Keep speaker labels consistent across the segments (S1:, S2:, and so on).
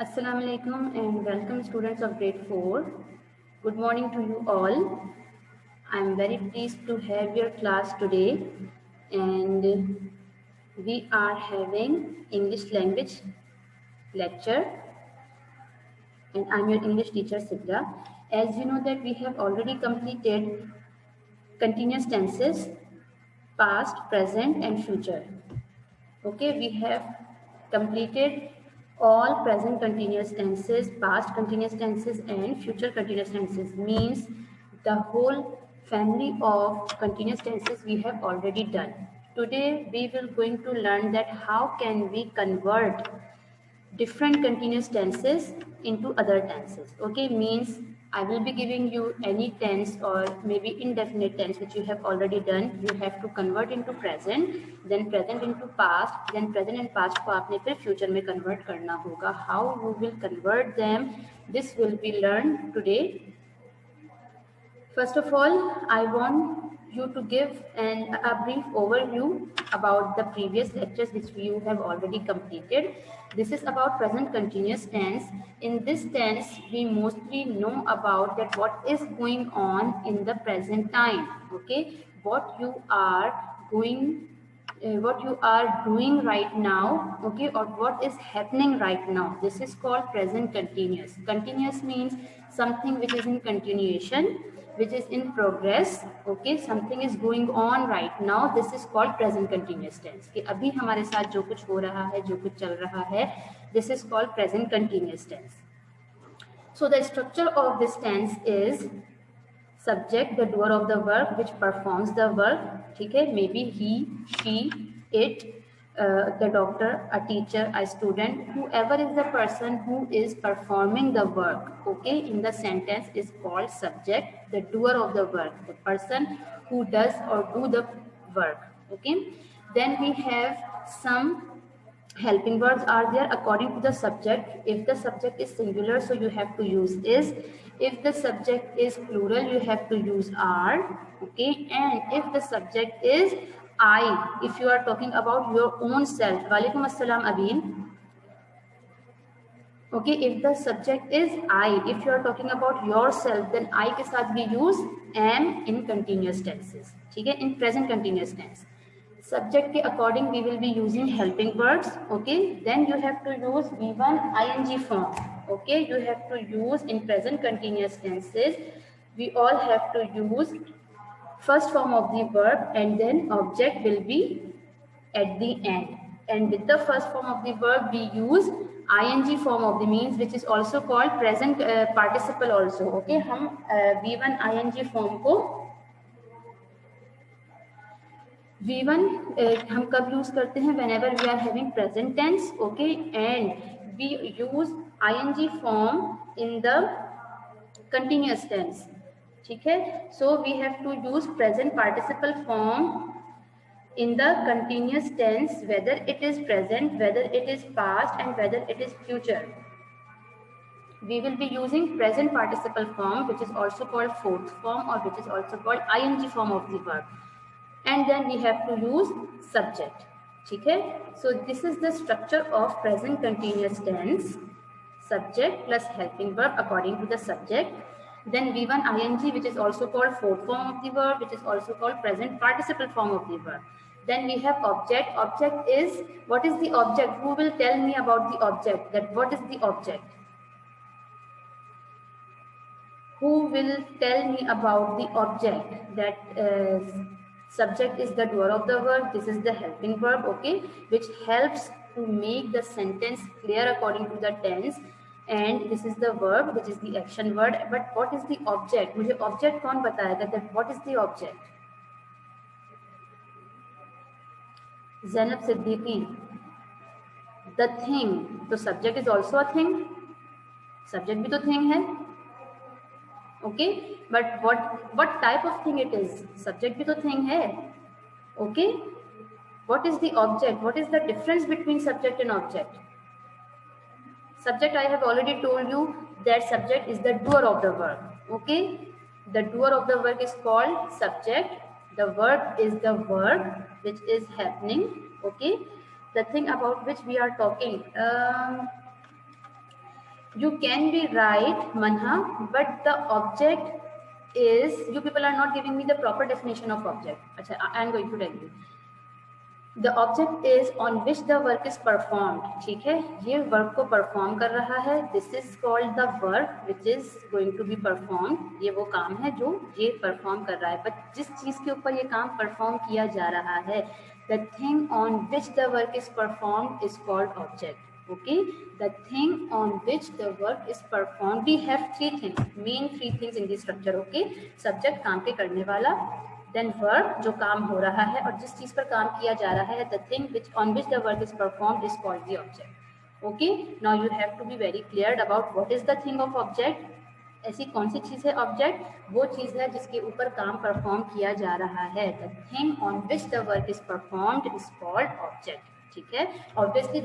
S1: Assalamu alaikum and welcome students of grade 4. Good morning to you all. I am very pleased to have your class today and we are having English language lecture and I am your English teacher Sidra. As you know that we have already completed continuous tenses, past, present and future. Okay, we have completed all present continuous tenses, past continuous tenses and future continuous tenses. Means the whole family of continuous tenses we have already done. Today we will going to learn that how can we convert different continuous tenses into other tenses. Okay, means I will be giving you any tense or maybe indefinite tense which you have already done. You have to convert into present, then present into past, then present and past को आपने फिर future में convert करना होगा. How you will convert them, this will be learned today. First of all, I want you to give a brief overview about the previous lectures which you have already completed. This is about present continuous tense. In this tense, we mostly know about that what is going on in the present time. Okay, what you are doing right now, okay, or what is happening right now. This is called present continuous. Continuous means something which is in continuation, which is in progress. Okay, something is going on right now. This is called present continuous tense. कि अभी हमारे साथ जो कुछ हो रहा है, जो कुछ चल रहा है, this is called present continuous tense. So the structure of this tense is subject, the doer of the work which performs the work. ठीक है, maybe he, she, it, the doctor, a teacher, a student, whoever is the person who is performing the work. Okay, in the sentence is called subject, the doer of the work, the person who does or do the work. Okay, then we have some helping verbs are there according to the subject. If the subject is singular, so you have to use is. If the subject is plural, you have to use are. Okay, and if the subject is I, if you are talking about your own self. Walaikum assalam Abin. Okay, if the subject is I, if you are talking about yourself, then I के साथ we use am in continuous tenses. ठीक है, in present continuous tense. Subject के according we will be using helping verbs. Okay, then you have to use V1 ing form. Okay, you have to use in present continuous tenses. We all have to use first form of the verb and then object will be at the end. And with the first form of the verb we use ing form of the means which is also called present participle also. Okay, हम V1 ing form को V1 हम कब use करते हैं? whenever we are having present tense. Okay, and we use ing form in the continuous tense. ठीक है, so we have to use present participle form in the continuous tense, whether it is present, whether it is past and whether it is future. We will be using present participle form which is also called fourth form or which is also called ing form of the verb, and then we have to use subject. ठीक है, so this is the structure of present continuous tense. Subject plus helping verb according to the subject, then V1 ing which is also called fourth form of the verb, which is also called present participle form of the verb. Then we have object. Object is, what is the object? Who will tell me about the object, that what is the object? Who will tell me about the object? That subject is the doer of the verb, this is the helping verb. Okay, which helps to make the sentence clear according to the tense, and this is the verb which is the action word. But what is the object? मुझे object कौन बताएगा, that what is the object? Zainab Siddiqui. The thing, तो subject is also a thing, subject भी तो thing है. Okay, but what type of thing it is? Subject भी तो thing है. Okay, what is the object? What is the difference between subject and object? Subject, I have already told you that subject is the doer of the verb. Okay, the doer of the work is called subject. The verb is the verb which is happening. Okay, the thing about which we are talking, You can be right, Manha, but the object is, you people are not giving me the proper definition of object. Achha, I am going to tell you. The object is on which the work is performed. ठीक है, ये work को perform कर रहा है. This is called the work which is going to be performed. ये वो काम है जो ये परफॉर्म कर रहा है. बट जिस चीज के ऊपर ये काम परफॉर्म किया जा रहा है, the thing on which the work is performed is called object. Okay, the thing on which the work is performed, we have three things, main three things in this structure. Okay, subject काम पे करने वाला, then verb जो काम हो रहा है और जिस चीज पर काम किया जा रहा है, the thing which on which the work is performed is called the object. Okay, now you have to be very clear about what is the thing of object. ऐसी कौन सी चीज है ऑब्जेक्ट? वो चीज है जिसके ऊपर काम परफॉर्म किया जा रहा है. The thing on which the work is performed is called object. ठीक है, obviously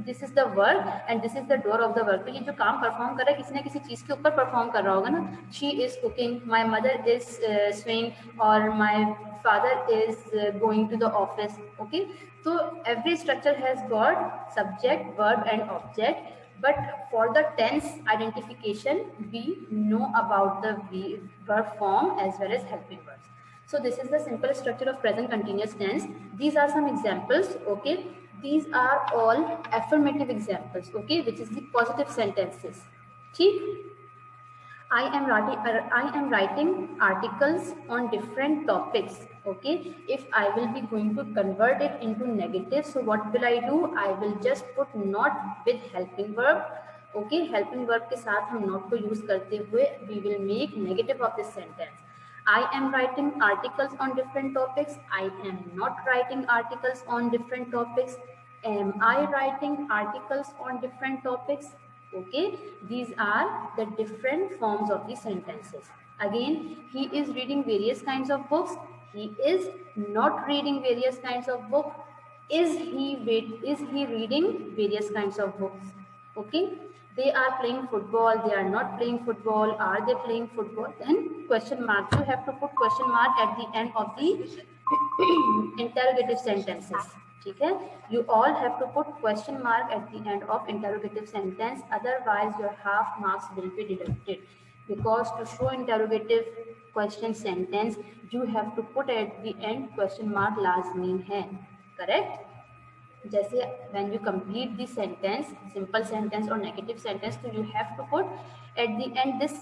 S1: this is the work and this is the door of the work. तो ये जो काम परफॉर्म कर रहा है किसी ना किसी चीज के ऊपर परफॉर्म कर रहा होगा ना. She is cooking, my mother is swing और my father is going to the office. Okay, so every structure has got subject, verb and object, but for the tense identification we know about the verb form as well as helping verbs. So this is the simple structure of present continuous tense. These are some examples. Okay, these are all affirmative examples. Okay, which is the positive sentences. ठीक, I am writing articles on different topics. Okay, if I will be going to convert it into negative, so what will I do? I will just put not with helping verb. Okay, helping verb के साथ हम not को use करते हुए we will make negative of this sentence. I am writing articles on different topics. I am not writing articles on different topics. Am I writing articles on different topics? Okay, these are the different forms of the sentences. Again, he is reading various kinds of books. He is not reading various kinds of books. Is he reading various kinds of books? Okay, they are playing football, they are not playing football, are they playing football? Then question mark, you have to put question mark at the end of the interrogative sentences. ठीक है, you all have to put question mark at the end of interrogative sentence, otherwise your half marks will be deducted, because to show interrogative question sentence you have to put at the end question mark लाजमी है. correct? जैसे when you complete the sentence, simple sentence or negative sentence, so you have to put at the end this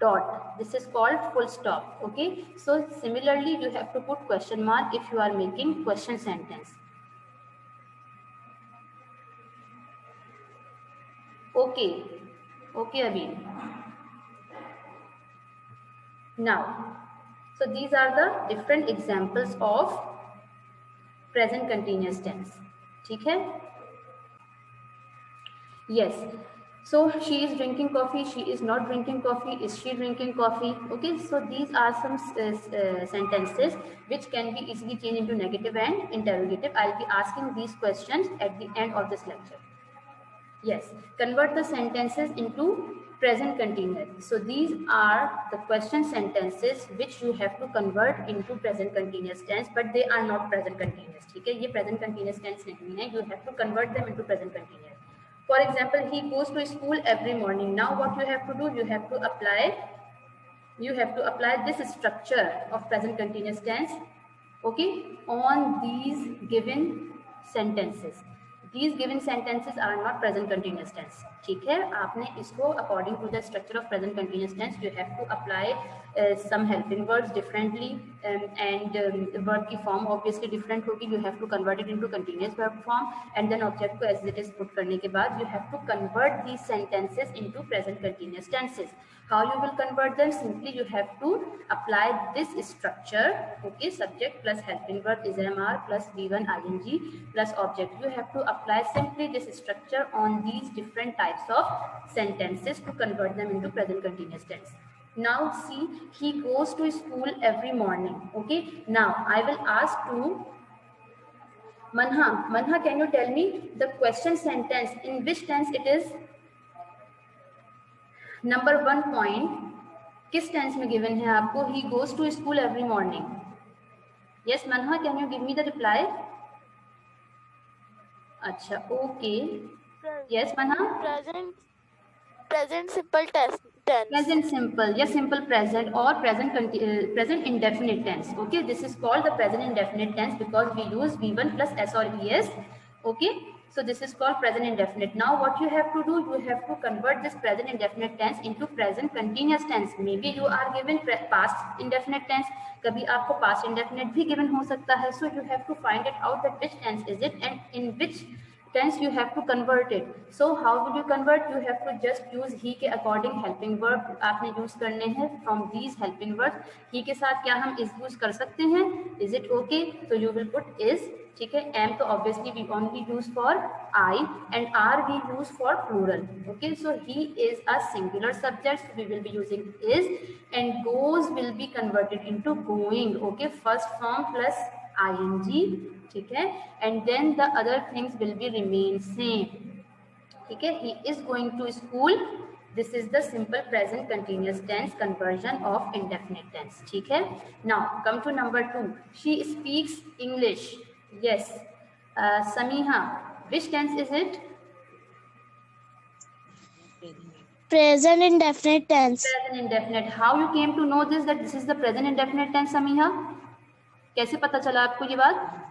S1: dot. This is called full stop. Okay, so similarly you have to put question mark if you are making question sentence. Okay, okay Abhi. Now, so these are the different examples of present continuous tense. ठीक है? Yes. So she is drinking coffee, she is not drinking coffee, is she drinking coffee? Okay, so these are some sentences which can be easily changed into negative and interrogative. I'll be asking these questions at the end of this lecture. Yes, convert the sentences into present continuous. So these are the question sentences which you have to convert into present continuous tense, but they are not present continuous. ठीक है, ये present continuous tense नहीं है. You have to convert them into present continuous. For example, he goes to school every morning. Now what you have to do? You have to apply this structure of present continuous tense, okay, on these given sentences. These given sentences are not present continuous tense. ठीक है, आपने इसको according to the structure of present continuous tense you have to apply some helping words differently, and verb की form obviously different होगी. You have to convert it into continuous verb form, and then object को as it is put करने के बाद you have to convert these sentences into present continuous tenses. How you will convert them? Simply you have to apply this structure. Okay, subject plus helping verb is MR plus V1 ing plus object. You have to apply simply this structure on these different types of sentences to convert them into present continuous tense. Now see, he goes to school every morning. Okay, now I will ask to Manha, can you tell me the question sentence in which tense it is? Number 1 point किस tense में given है आपको? He goes to school every morning. Yes Manha, can you give me the reply? अच्छा, okay. Yes Manha,
S2: present simple tense.
S1: Present simple, yes, simple present or present indefinite tense. Okay, this is called the present indefinite tense because we use V1 plus S or ES. Okay, so this is called present indefinite. Now what you have to do, you have to convert this present indefinite tense into present continuous tense. Maybe you are given past indefinite tense, कभी आपको past indefinite भी given हो सकता है. So you have to find it out that which tense is it and in which tense you have to convert it. So how will you convert? You have to just use he के according helping verb आपने use करने हैं from these helping verbs. he के साथ क्या हम is use कर सकते हैं? Is it okay? So you will put is. ठीक है. am तो obviously we only use for I and are we use for plural. Okay, so he is a singular subject, so we will be using is, and goes will be converted into going. Okay, first form plus ing. ठीक है. And then the other things will be remain same. ठीक है. He is going to school. This is the simple present continuous tense conversion of indefinite tense. ठीक है. Now come to number 2. She speaks English. Yes. Samiha, which tense is it?
S2: Present indefinite tense.
S1: Present indefinite. How you came to know this that this is the present indefinite tense, Samiha? कैसे पता चला आपको ये बात?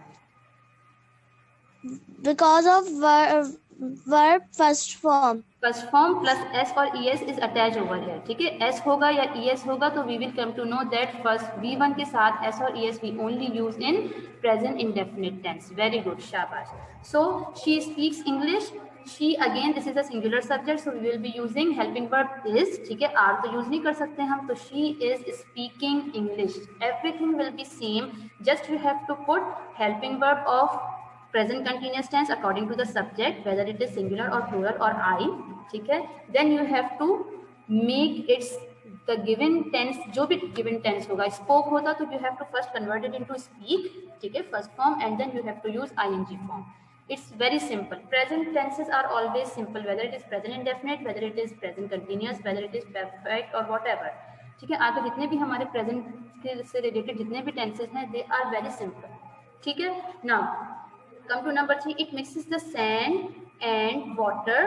S2: Because of verb first form.
S1: First form plus s और es is attached over here. ठीक है. s होगा या es होगा तो we will come to know that first v1 के साथ s और es we only use in present indefinite tense. Very good, शाबाश. So she speaks English. She again this is a singular subject, so we will be using helping verb is. ठीक है. are तो use नहीं कर सकते हम, तो she is speaking English. Everything will be same. Just you have to put helping verb of present continuous tense according to the subject, whether it is singular or plural or I. ठीक है. Then you have to make its the given tense, जो भी given tense होगा, spoke होता तो you have to first convert it into speak. ठीक है, first form, and then you have to use ing form. It's very simple. Present tenses are always simple, whether it is present indefinite, whether it is present continuous, whether it is perfect or whatever. ठीक है. आगे जितने भी हमारे present से related जितने भी tenses हैं, they are very simple. ठीक है. Now come to number 3. It mixes the sand and water.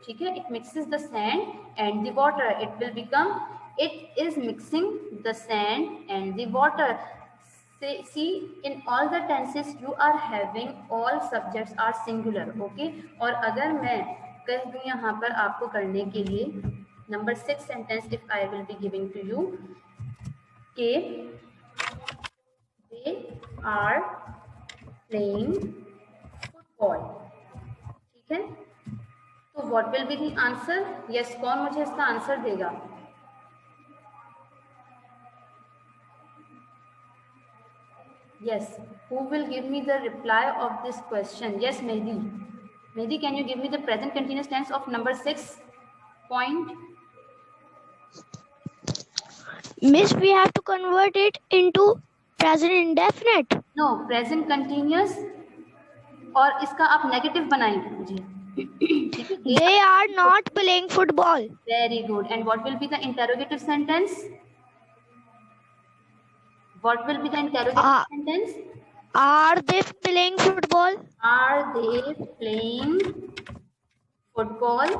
S1: ठीक है. It mixes the sand and the water. It will become it is mixing the sand and the water. See, in all the tenses you are having all subjects are singular. Okay. और अगर मैं कह दूं यहाँ पर आपको करने के लिए number 6 sentence if I will be giving to you कि they are playing football. ठीक है. तो what will be the answer? Yes, कौन मुझे इसका आंसर देगा? Yes, who will give me the reply of this question? Yes, Mehdi. Mehdi, can you give me the present continuous tense of number 6 point?
S2: Miss, we have to convert it into present indefinite.
S1: No, present continuous. और इसका आप negative बनाएंगे मुझे.
S2: They are not playing football.
S1: Very good. And what will be the interrogative sentence? What will be the interrogative sentence?
S2: Are they playing football?
S1: Are they playing football?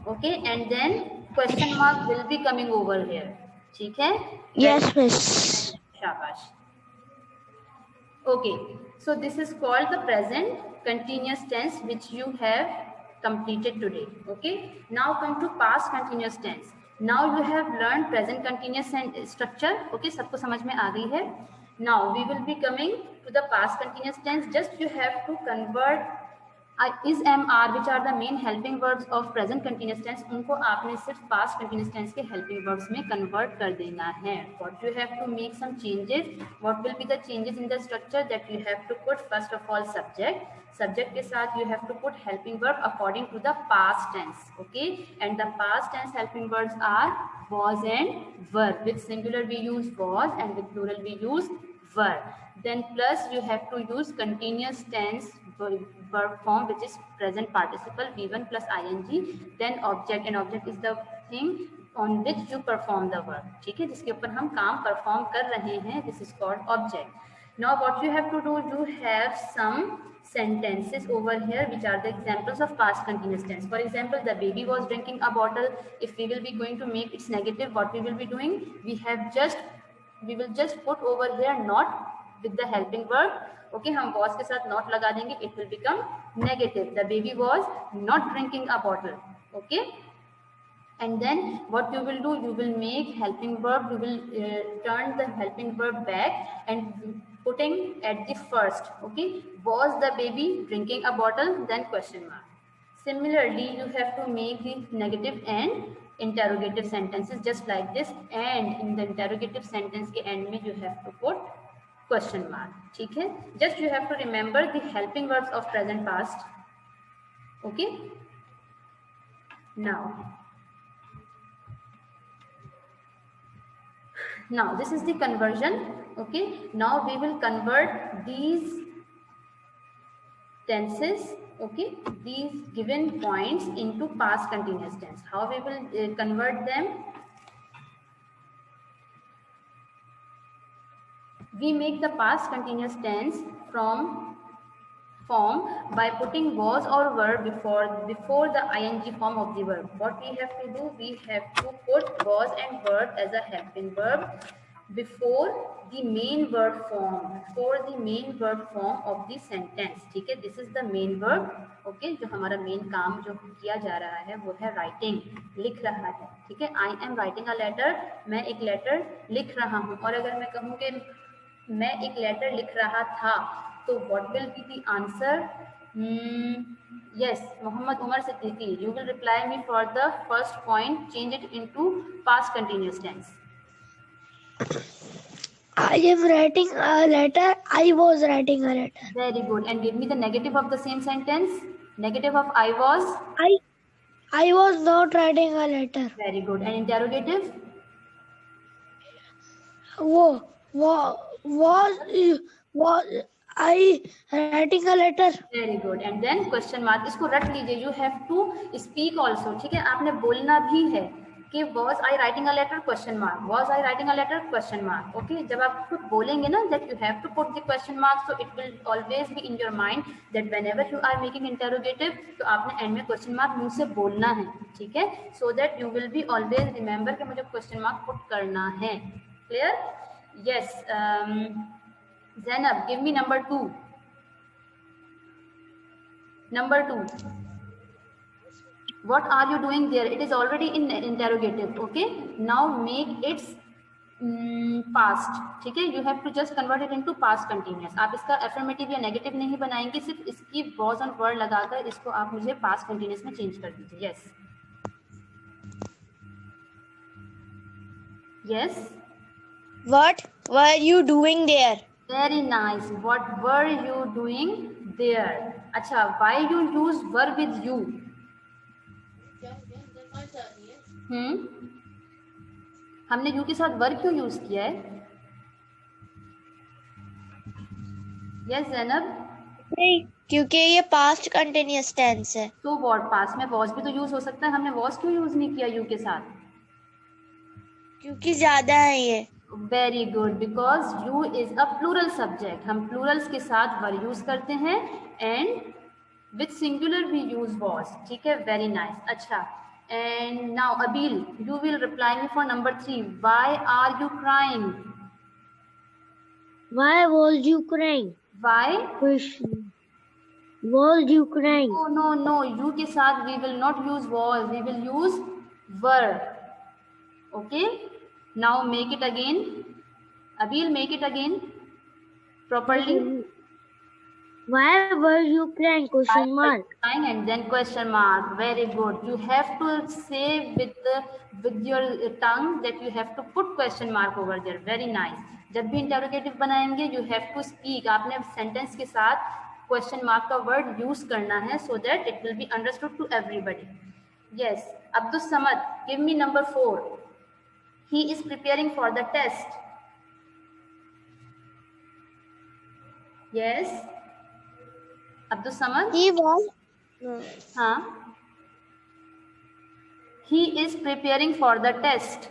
S1: Okay, and then question mark will be coming over here. ठीक है?
S2: Yes, miss.
S1: शाबाश. Okay, so this is called the present continuous tense which you have completed today. Okay, now come to past continuous tense. Now you have learned present continuous structure. Okay, सबको समझ में आ गई है. Now we will be coming to the past continuous tense. Just you have to convert is, am, are, which are the main helping verbs of present continuous tense. उनको आपने सिर्फ past continuous tense के helping verbs में convert कर देना है. What you have to make some changes. What will be the changes in the structure? That you have to put first of all subject. Subject के साथ you have to put helping verb according to the past tense. Okay, and the past tense helping verbs are was and were. With singular we use was and with plural we use were. Then plus you have to use continuous tense verb form which is present participle V1 plus ing. Then object, and object is the thing on which you perform the verb. ठीक है, जिसके ऊपर हम काम perform कर रहे हैं. This is called object. Now what you have to do, you have some sentences over here which are the examples of past continuous tense. For example, the baby was drinking a bottle. If we will be going to make its negative, what we will be doing? We will just put over here not with the helping verb. Okay, हम was के साथ not लगा देंगे. It will become negative. The baby was not drinking a bottle. Okay. And then what you will do, you will make helping verb, you will turn the helping verb back and putting at the first. Okay, was the baby drinking a bottle, then question mark. Similarly, you have to make the negative and interrogative sentences just like this, and in the interrogative sentence के end में you have to put question mark. ठीक है, just you have to remember the helping verbs of present past. Okay, now this is the conversion. Okay, now we will convert these tenses, okay, these given points into past continuous tense. How we will convert them? We make the past continuous tense from form by putting was or were before the ing form of the verb. What we have to do, we have to put was and were as a helping verb before the main word form, of the sentence. ठीक है, this is the main verb. Okay, जो हमारा main काम जो किया जा रहा है वो है राइटिंग, लिख रहा है. ठीक है, I am writing a letter, मैं एक लेटर लिख रहा हूँ. और अगर मैं कहूँ कि मैं एक लेटर लिख रहा था, तो what will be the answer? Yes, Muhammad Umar Siddiqui, you will reply me for the first point, change it into past continuous tense.
S2: I am writing a letter. I was writing a letter.
S1: Very good. And give me the negative of the same sentence. Negative of I was.
S2: I was not writing a letter.
S1: Very good. And interrogative?
S2: Was I writing a letter?
S1: Very good. And then question mark. इसको रट लीजिए. You have to speak also. ठीक है, आपने बोलना भी है कि was I writing a letter? Question mark. Was I writing a letter? Question mark. Okay. जब आप खुद बोलेंगे ना, that you have to put the question mark, so it will always be in your mind that whenever you are making interrogative, तो आपने end में question mark मुंह से बोलना है. ठीक है, so that you will be always remember कि मुझे question mark put करना है. Clear? Yes. Zainab, give me number 2. Number 2. What are you doing there? It is already in interrogative. Okay. Now make its past. ठीक है, you have to just convert it into past continuous. आप इसका affirmative या negative नहीं बनाएंगे, सिर्फ इसकी was and were लगाकर इसको आप मुझे past continuous में change कर दीजिए. Yes. Yes.
S2: What were you doing there?
S1: Very nice. What were you doing there? अच्छा, why you use were with you? हमने you के साथ were क्यों यूज किया है? Yes, Zainab.
S2: नहीं, क्योंकि ये past continuous tense है.
S1: तो what, past में was भी तो यूज हो सकता है. हमने was क्यों यूज नहीं किया you के साथ?
S2: क्योंकि ज्यादा है ये.
S1: Very good, because you is a plural subject. हम प्लूरल्स के साथ वर यूज करते हैं एंड विथ सिंगुलर भी यूज वॉज. ठीक है, वेरी नाइस. अच्छा, and now Abeel, you will reply me for number 3. Why are you crying?
S2: Why was you crying?
S1: Why
S2: was you crying?
S1: No, you के साथ we will not use was, we will use were. Okay, now make it again. Abil, make it again properly.
S2: Why were you crying? Question mark.
S1: And then question mark. Very good. You have to say with your tongue that you have to put question mark over there. Very nice. जब भी interrogative बनाएंगे, you have to speak. आपने sentence के साथ question mark का word use करना है so that it will be understood to everybody. Yes. Abdul Samad, give me number 4. He is preparing for the test. Yes. Abdul Samad?
S2: He was.
S1: Huh? He is preparing for the test.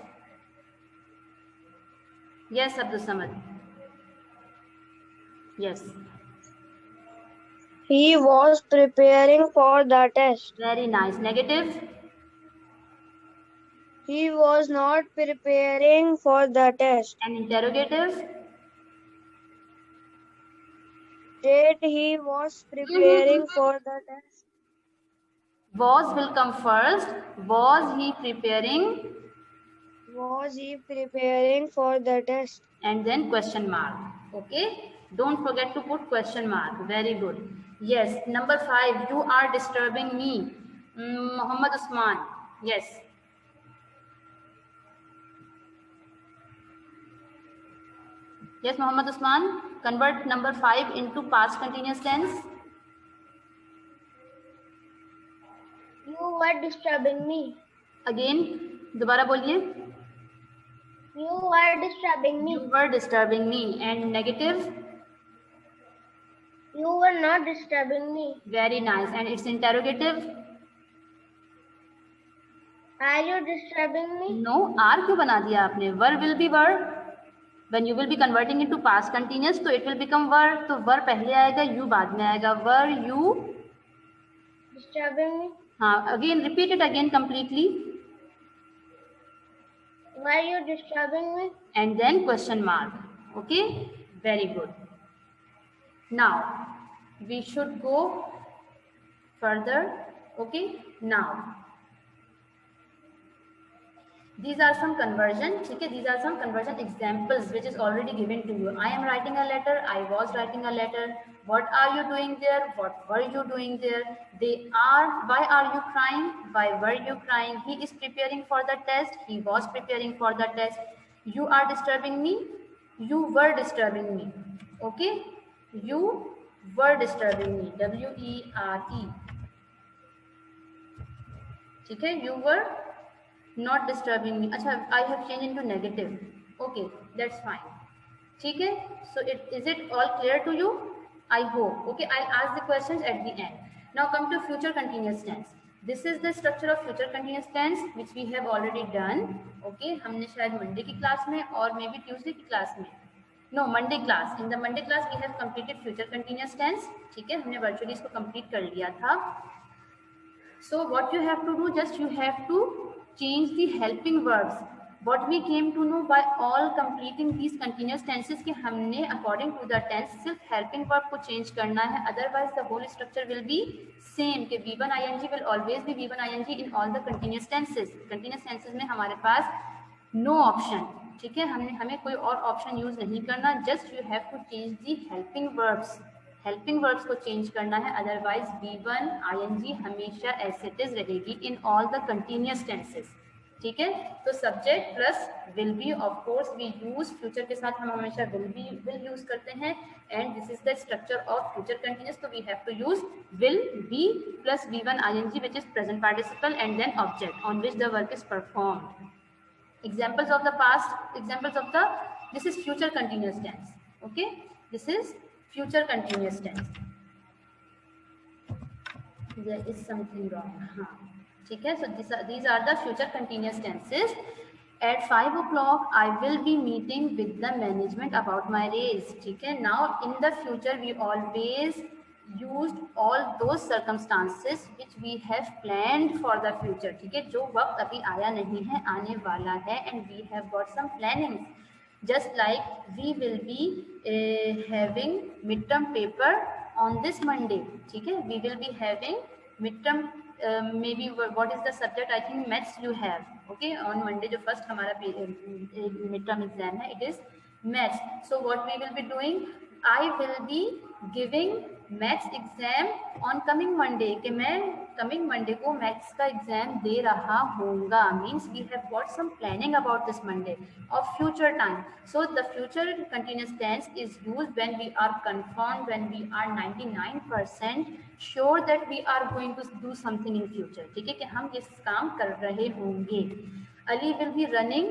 S1: Yes, Abdul Samad. Yes.
S2: He was preparing for the test.
S1: Very nice. Negative.
S2: He was not preparing for the test.
S1: And interrogative.
S2: Did he was preparing for the test?
S1: Was will come first. Was he preparing?
S2: Was he preparing for the test?
S1: And then question mark. Okay, don't forget to put question mark. Very good. Yes, number 5, you are disturbing me. Muhammad Usman. Yes. Yes, Muhammad Usman, convert number 5 into past continuous tense.
S2: You were disturbing me.
S1: Again, दोबारा बोलिए.
S2: You were disturbing me.
S1: You were disturbing me. And negative.
S2: You were not disturbing me.
S1: Very nice. And it's interrogative.
S2: Are you disturbing me?
S1: No, are क्यों बना दिया आपने? Were will be were. When you will be converting into past continuous, तो it will become were. तो were पहले आएगा, you बाद में आएगा. Were you
S2: disturbing me?
S1: हाँ, again repeat it again completely.
S2: Were you disturbing me?
S1: And then question mark. Okay, very good. Now we should go further. Okay, now these are some conversion. Okay, these are some conversion examples which is already given to you. I am writing a letter. I was writing a letter. What are you doing there? What were you doing there? They are. Why are you crying? Why were you crying? He is preparing for the test. He was preparing for the test. You are disturbing me. You were disturbing me. Okay, you were disturbing me. W-E-R-E. Okay, you were not disturbing me. Achha, I have changed into negative. Okay, that's fine. ठीक है, so is it all clear to you? I hope. Okay, I'll ask the questions at the end. Now come to future continuous tense. This is the structure of future continuous tense which we have already done. Okay, हमने शायद Monday की class में और maybe Tuesday की class में, no Monday class, in the Monday class we have completed future continuous tense. ठीक है, हमने वर्चुअली इसको कंप्लीट कर लिया था. So what you have to do, just you have to change the helping verbs. What we came to know by all completing these continuous tenses कि हमने according to the tense सिर्फ helping verb को change करना है, otherwise the whole structure will be same कि V1 ing will always be V1 ing in all the continuous tenses. Continuous tenses में हमारे पास no option. ठीक है, हमें कोई और ऑप्शन यूज नहीं करना, just you have to change the helping verbs. Helping verbs को चेंज करना है, अदरवाइज V1 ing हमेशा एज इट इज रहेगी in all the continuous tenses. ठीक है, तो subject plus will be, of course we use future के साथ हम हमेशा विल यूज करते हैं, and this is the structure of future continuous. तो we have to use will be plus V1 ing which is present participle and then object on which the work is performed. Examples of the past, examples of the, this is future continuous tense. Okay, this is future continuous tense. There is something wrong. हाँ, ठीक है. So these are the future continuous tenses. At 5 o'clock I will be meeting with the management about my raise. ठीक है. Now in the future we always used all those circumstances which we have planned for the future. ठीक है, जो वक्त अभी आया नहीं है, आने वाला है, and we have got some plannings. Just like we will be having midterm paper on this Monday. ठीक है, we will be having midterm, maybe what is the subject? I think maths you have. Okay, on Monday जो first हमारा midterm exam है, it is maths. So what we will be doing, I will be giving maths exam on coming Monday, कि मैं coming Monday को maths का exam दे रहा होऊंगा. Means we have got some planning about this Monday of future time. So the future continuous tense is used when we are confirm, when we are 99% sure that we are going to do something in future. ठीक है, कि हम इस काम कर रहे होंगे. Ali will be running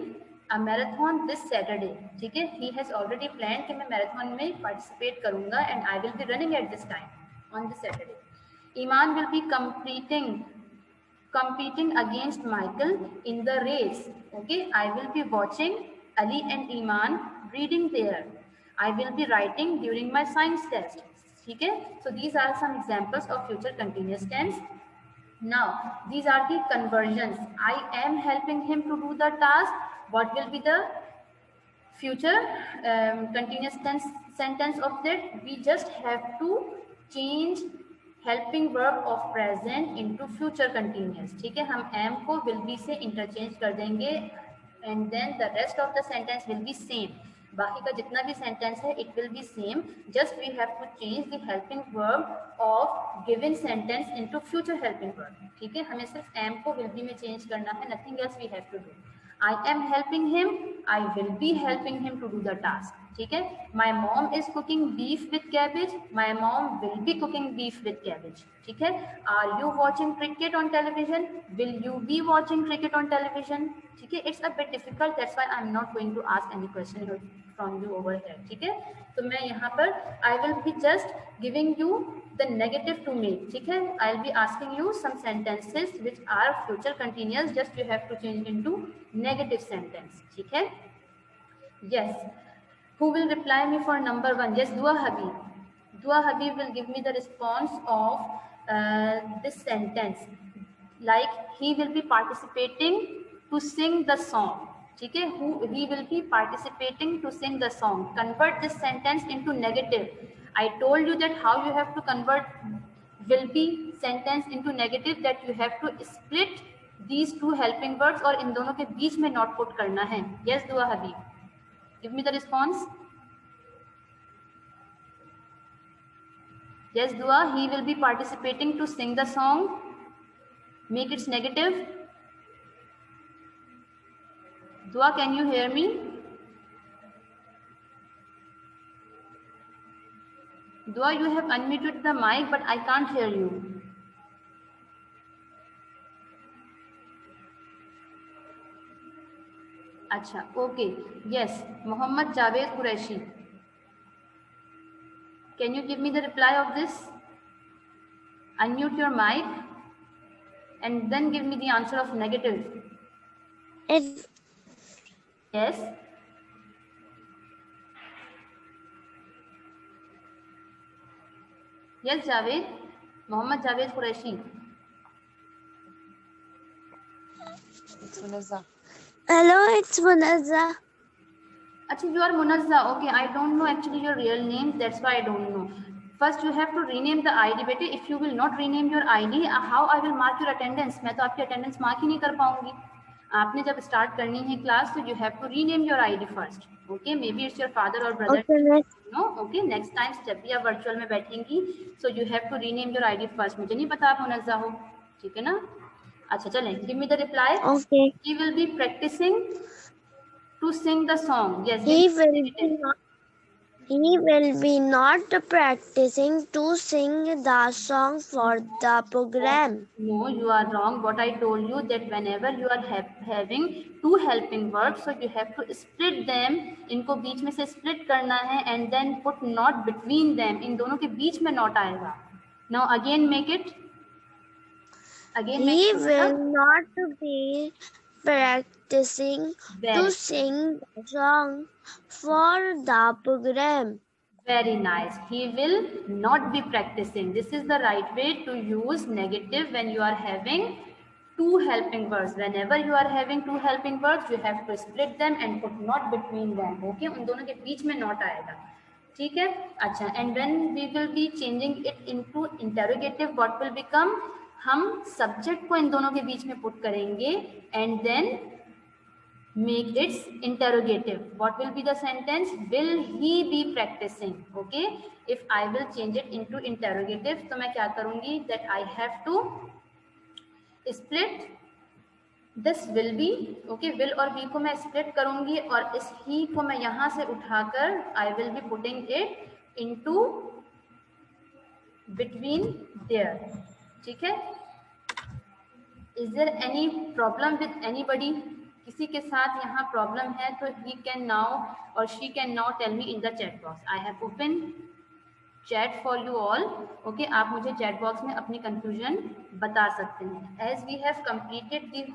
S1: a marathon this Saturday. ठीक है, he has already planned कि मैं मैराथन में participate करूँगा and I will be running at this time on this Saturday. Iman will be competing against Michael in the race. Okay, I will be watching Ali and Iman reading there. I will be writing during my science test. ठीक है. So these are some examples of future continuous tense. Now these are the conversions. I am helping him to do the task. What will be the future continuous tense sentence of that? We just have to change helping verb of present into future continuous. ठीक है, हम am को will be से interchange कर देंगे and then the rest of the sentence will be same. बाकी का जितना भी sentence है it will be same, just we have to change the helping verb of given sentence into future helping verb. ठीक है, हमें सिर्फ am को will be में change करना है, nothing else we have to do. I am helping him, I will be helping him to do the task. ठीक है, my mom is cooking beef with cabbage, my mom will be cooking beef with cabbage. ठीक है, are you watching cricket on television, will you be watching cricket on television. ठीक है, it's a bit difficult, that's why I'm not going to ask any question from you over here. ठीक है, तो मैं यहाँ पर I will be just giving you the negative to make. ठीक है, I'll be asking you some sentences which are future continuous, just you have to change into negative sentence. ठीक है, yes. Who will reply me for number 1? Yes, Dua Habib. Dua Habib will give me the response of this sentence. Like he will be participating to sing the song. ठीक है, he will be participating to sing the song. Convert this sentence into negative. I told you that how you have to convert will be sentence into negative, that you have to split these two helping words और इन दोनों के बीच में not put करना है. Yes, Dua Habib. Give me the response. Yes, Dua, he will be participating to sing the song. Make its negative. Dua, can you hear me? Dua, you have unmuted the mic, but I can't hear you. Acha, okay. Yes, Mohammad Javed Qureshi. Can you give me the reply of this? Unmute your mic and then give me the answer of negative. Yes. Yes, Javed. Mohammad Javed Qureshi.
S3: It's Munazza.
S2: Hello, it's Munazza.
S1: Actually, you are Munazza. Okay, I don't know actually your real name. That's why I don't know. First, you have to rename the ID. बेटे, if you will not rename your ID, how I will mark your attendance? मैं तो आपकी attendance mark ही नहीं कर पाऊंगी. आपने जब start करनी है class, तो you have to rename your ID first. Okay, maybe it's your father or brother.
S2: Okay, next.
S1: No, okay. Next time जब भी आप virtual में बैठेंगी, so you have to rename your ID first. मुझे नहीं पता आप मुनज़्ज़ा हो, ठीक है ना? अच्छा चलें. Give me the reply.
S2: Okay.
S1: He will be practicing to sing the song. Yes.
S2: He will be not practicing to sing the song for the program.
S1: No, you are wrong. What I told you, that whenever you are having two helping verbs, so you have to split them. इनको बीच में से split करना है and then put not between them. इन दोनों के बीच में not आएगा. Now again make it.
S2: He will not be practicing to sing the song for the program.
S1: Very nice. He will not be practicing. This is the right way to use negative when you are having two helping verbs. Whenever you are having two helping verbs, you have to split them and put not between them. Okay? उन दोनों के बीच में not आएगा. ठीक है? अच्छा. And when we will be changing it into interrogative, what will become? हम subject को इन दोनों के बीच में put करेंगे and then make its interrogative. What will be the sentence? Will he be practicing? Okay, if I will change it into interrogative, तो मैं क्या करूँगी? That I have to split this will be. Okay, will और be को मैं split करूँगी और इस he को मैं यहाँ से उठाकर I will be putting it into between there. ठीक है? Is there any problem with anybody? किसी के साथ यहाँ प्रॉब्लम है तो he can now or she can now tell me in the chat box. I have opened chat for you all. Okay, आप मुझे chat box में अपनी confusion बता सकते हैं. As we have completed the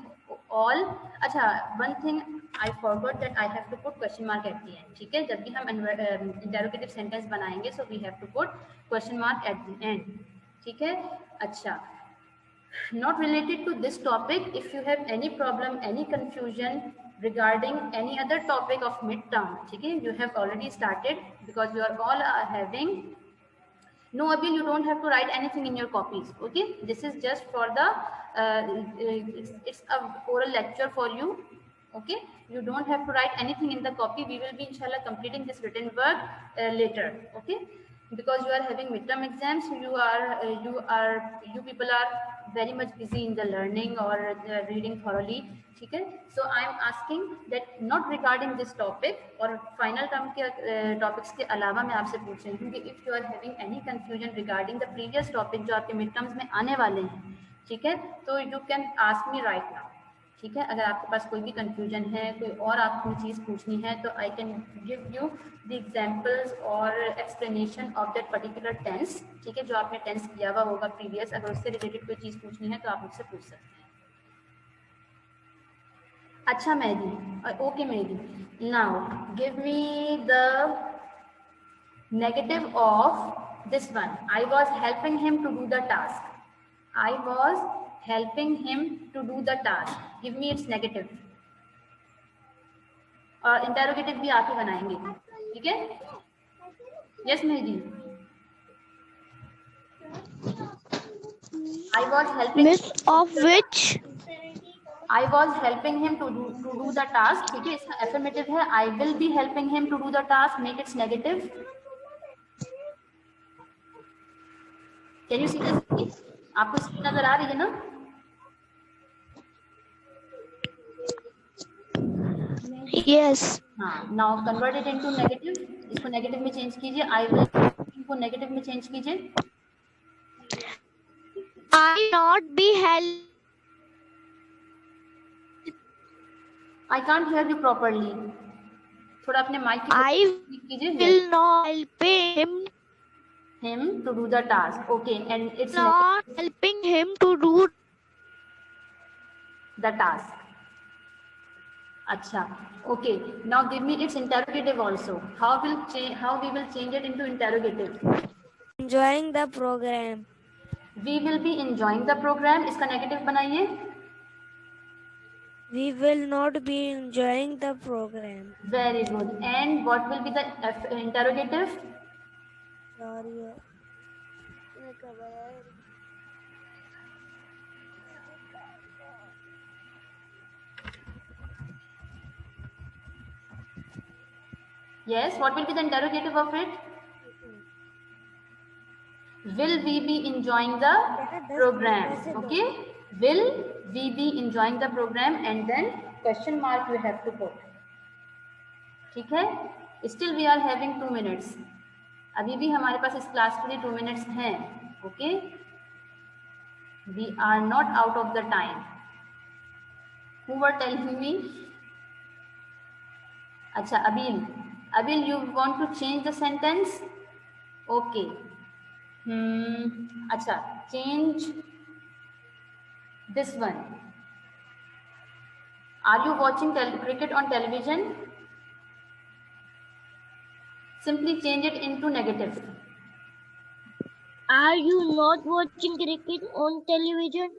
S1: all. अच्छा, one thing I forgot that I have to put question mark at the end. ठीक है, जब भी हम interrogative sentence बनाएंगे, so we have to put question mark at the end. ठीक है, अच्छा. Not related to this topic. If you have any problem, any confusion regarding any other topic of midterm, ठीक है, you have already started because you are all having. No, Abhi, you don't have to write anything in your copies. Okay, this is just for the it's a oral lecture for you. Okay, you don't have to write anything in the copy. We will be inshallah completing this written work later. Okay, because you are having midterm exams, you people are very much busy in the learning or reading thoroughly. ठीक है, so I am asking that not regarding this topic और final term के topics के अलावा मैं आपसे पूछ रही हूँ कि if you are having any confusion regarding the previous topic जो आपके midterms में आने वाले हैं, ठीक है, तो you can ask me right now. ठीक है, अगर आपके पास कोई भी कंफ्यूजन है, कोई और आपको चीज़ पूछनी है, तो I can give you the examples और explanation of that particular tense. ठीक है, जो आपने टेंस किया हुआ होगा प्रीवियस, अगर उससे रिलेटेड कोई चीज़ पूछनी है तो आप मुझसे पूछ सकते हैं. अच्छा Mehdi, okay Mehdi, now give me the negative of this one. I was helping him to do the task. I was helping him to do the task. Give me its negative. और interrogative भी आप ही बनाएंगे, ठीक है? Yes, Mehdi. I was helping.
S2: Miss of which?
S1: I was helping him to do the task. ठीक है, इसका affirmative है. I will be helping him to do the task. Make its negative. Can you see this? आपको screen नजर आ रही है ना?
S2: Yes.
S1: हाँ, now convert it into negative. इसको नेगेटिव में चेंज कीजिए. I will को नेगेटिव में चेंज कीजिए.
S2: I not be help.
S1: I can't hear you properly. थोड़ा अपने माइक की
S2: I
S1: कीजिए.
S2: will not help
S1: him to do the task. Okay, and it's
S2: not helping him to do
S1: the task. Acha. Okay, now give me its interrogative also. How we will change it into interrogative?
S2: enjoying the program.
S1: We will be enjoying the program. इसका negative बनाइए.
S2: We will not be enjoying the program.
S1: Very good. And what will be the interrogative? Yes, what will be the interrogative of it? Will we be enjoying the program? Okay, will we be enjoying the program, and then question mark you have to put. ठीक है, still we are having 2 minutes. अभी भी हमारे पास इस class के लिए 2 minutes हैं. Okay, we are not out of the time. Who were telling me? अच्छा, Abil, you want to change the sentence? Okay. अच्छा, change this one. Are you watching cricket on television? Simply change it into negative.
S2: Are you not watching cricket on television?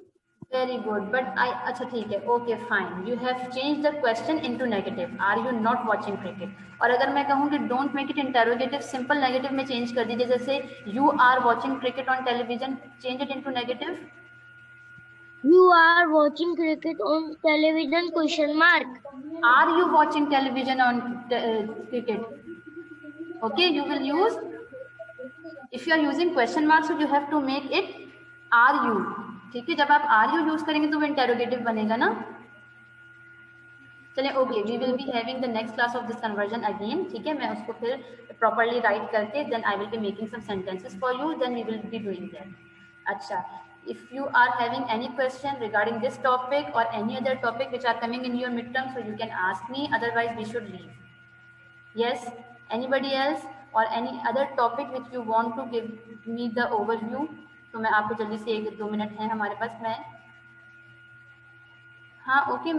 S1: Very good. But अच्छा ठीक है. Okay, fine. You have changed the question into negative. Are you not watching cricket? और अगर मैं कहूँ कि don't make it interrogative, simple negative में change कर दीजिए. जैसे you are watching cricket on television. Change it into negative.
S2: You are watching cricket on television? Question mark.
S1: Are you watching television on cricket? Okay, you will use. If you are using question mark, so you have to make it are you. ठीक है, जब आप are you use करेंगे तो वो interrogative बनेगा ना. चलिए, okay, we will be having the next class of this conversion again. ठीक है, मैं उसको फिर प्रॉपर्ली राइट करके then I will be making some sentences for you, then we will be doing that. अच्छा, if you are having any question regarding this topic or any other topic which are coming in your midterm, so you can ask me, otherwise we should leave. Yes, anybody else or any other topic which you want to give me the overview? तो मैं आपको जल्दी से 1-2 minute हैं हमारे पास. मैं हाँ, okay,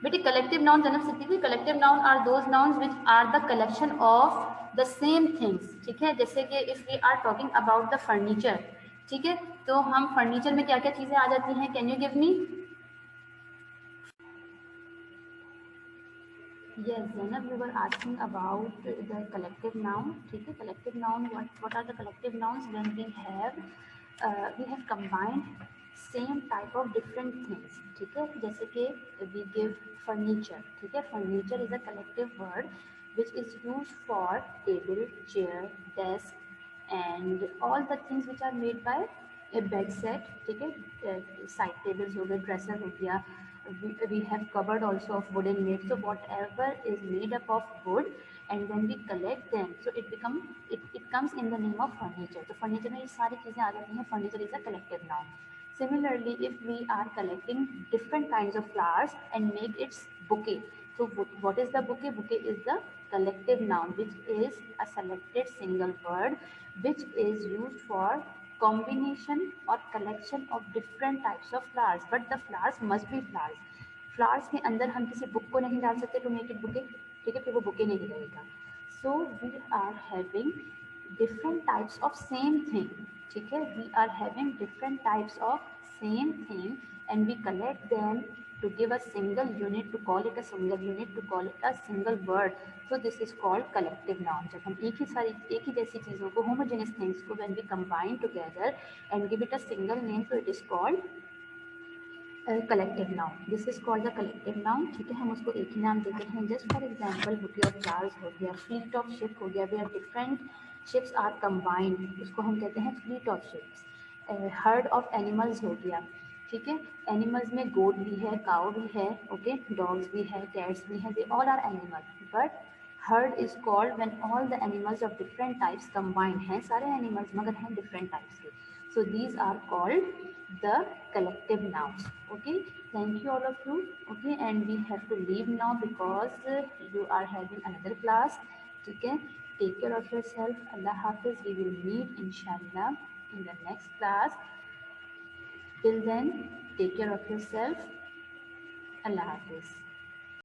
S1: बेटे collective noun general Siddhi, collective noun are those nouns which are the collection of the same things, ठीक है। जैसे कि if we are talking about the furniture, ठीक है, तो हम फर्नीचर में क्या क्या चीजें आ जाती हैं, can you give me? Yes, Zainab, we were asking about the collective noun. ठीक है, collective noun. What are the collective nouns? When we have combined same type of different things. ठीक है, जैसे कि we give furniture. ठीक है, furniture is a collective word which is used for table, chair, desk, and all the things which are made by a bed set. ठीक है, side tables हो गए, dresser हो गया, we have covered also of wooden made, so whatever is made up of wood and when we collect them, so it comes in the name of furniture. तो furniture में ये सारी चीज़ें आ जाती हैं, furniture is a collective noun. Similarly, if we are collecting different kinds of flowers and make its bouquet, so what is the bouquet? Bouquet is the collective noun which is a selected single word which is used for combination or collection of different types of flowers, but the flowers must be flowers. Flowers के अंदर हम किसी book को नहीं डाल सकते to make it bouquet, ठीक है, फिर वो बुके नहीं रहेगा. So we are having different types of same thing, ठीक है, we are having different types of same thing and we collect them to give a single unit, to call it a single unit, to call it a single word. So this is called collective noun. जब हम एक ही जैसी चीज़ों को, homogeneous things को when we combine together and give it a single name, so it is called collective noun. This is called the collective noun, ठीक है, हम उसको एक ही नाम देते हैं. Just for example bouquet of flowers हो गया, फ्लीट ऑफ शिप हो गया, where different ships are combined, उसको हम कहते हैं fleet of ships. Herd of animals हो गया, ठीक है, एनिमल्स में गोट भी है, काउ भी है, ओके, डॉग्स भी है, कैट्स भी हैं, they all are animal. But herd is called when all the animals of different types combined हैं, सारे एनिमल्स मगर हैं डिफरेंट टाइप्स के. So these are called the collective nouns. Okay, thank you all of you. Okay, and we have to leave now because you are having another class. Okay, take care of yourself. Allah Hafiz. We will meet inshallah in the next class. Till then, take care of yourself. Allah Hafiz.